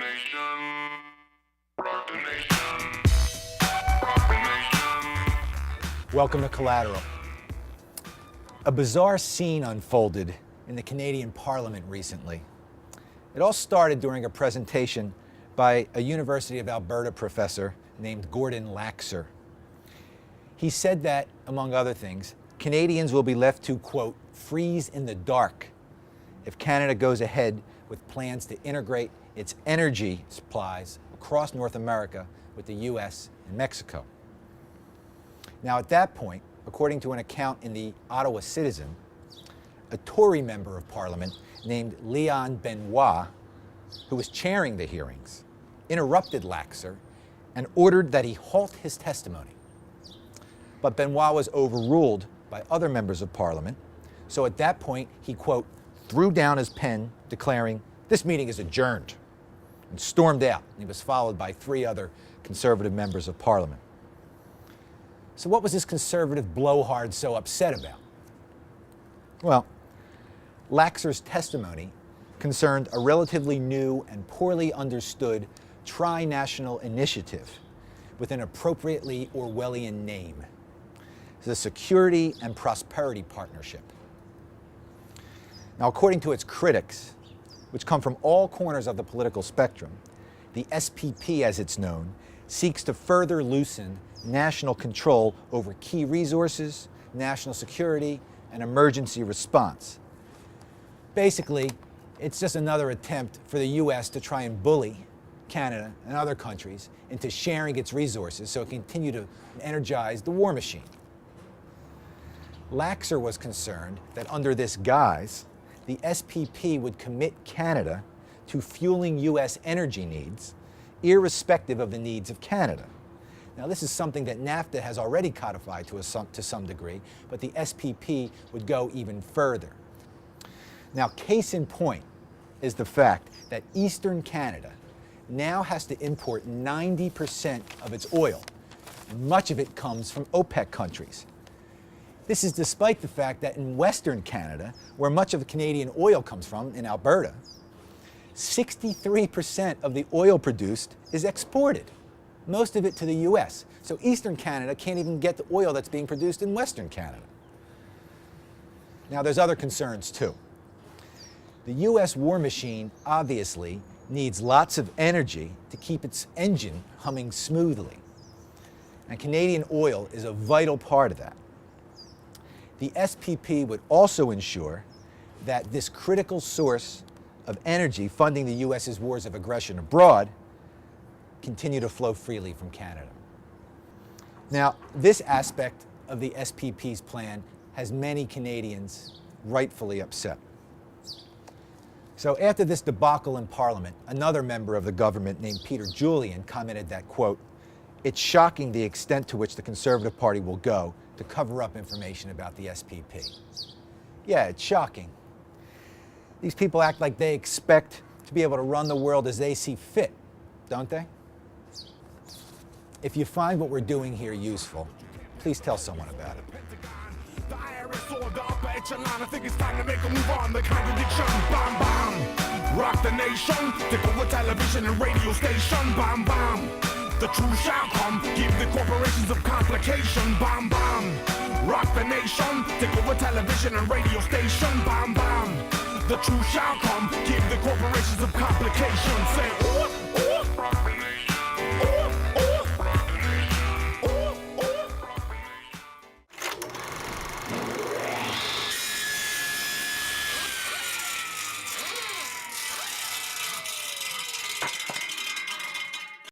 nation. Rock the nation. Rock the nation. Welcome to Collateral. A bizarre scene unfolded in the Canadian Parliament recently. It all started during a presentation by a University of Alberta professor named Gordon Laxer. He said that, among other things, Canadians will be left to, quote, freeze in the dark if Canada goes ahead with plans to integrate its energy supplies across North America with the US and Mexico. Now, at that point, according to an account in the Ottawa Citizen, a Tory member of Parliament named Leon Benoit, who was chairing the hearings, interrupted Laxer and ordered that he halt his testimony. But Benoit was overruled by other members of Parliament, so at that point he, quote, threw down his pen, declaring, "This meeting is adjourned," and stormed out. He was followed by 3 other Conservative members of Parliament. So what was this Conservative blowhard so upset about? Well, Laxer's testimony concerned a relatively new and poorly understood tri-national initiative with an appropriately Orwellian name: the Security and Prosperity Partnership. Now, according to its critics, which come from all corners of the political spectrum, the SPP, as it's known, seeks to further loosen national control over key resources, national security, and emergency response. Basically, it's just another attempt for the US to try and bully Canada and other countries into sharing its resources so it can continue to energize the war machine. Laxer was concerned that under this guise, the SPP would commit Canada to fueling US energy needs, irrespective of the needs of Canada. Now, this is something that NAFTA has already codified to some degree, but the SPP would go even further. Now, case in point is the fact that Eastern Canada now has to import 90% of its oil, and much of it comes from OPEC countries. This is despite the fact that in Western Canada, where much of the Canadian oil comes from, in Alberta, 63% of the oil produced is exported, most of it to the US. So Eastern Canada can't even get the oil that's being produced in Western Canada. Now, there's other concerns too. The US war machine obviously needs lots of energy to keep its engine humming smoothly. And Canadian oil is a vital part of that. The SPP would also ensure that this critical source of energy funding the US's wars of aggression abroad continue to flow freely from Canada. Now, this aspect of the SPP's plan has many Canadians rightfully upset. So after this debacle in Parliament, another member of the government named Peter Julian commented that, quote, "It's shocking the extent to which the Conservative Party will go to cover up information about the SPP." Yeah, it's shocking. These people act like they expect to be able to run the world as they see fit, don't they? If you find what we're doing here useful, please tell someone about it. The IRS or the upper echelon, I think it's time to make a move on the contradiction. Bam, bam. Rock the nation. Take over television and radio station. Bam, bam. The truth shall come. Give the corporations of complication. Bam, bam. Rock the nation. Take over television and radio station. Bam, bam. The truth shall come. Give the corporations of complication. Say,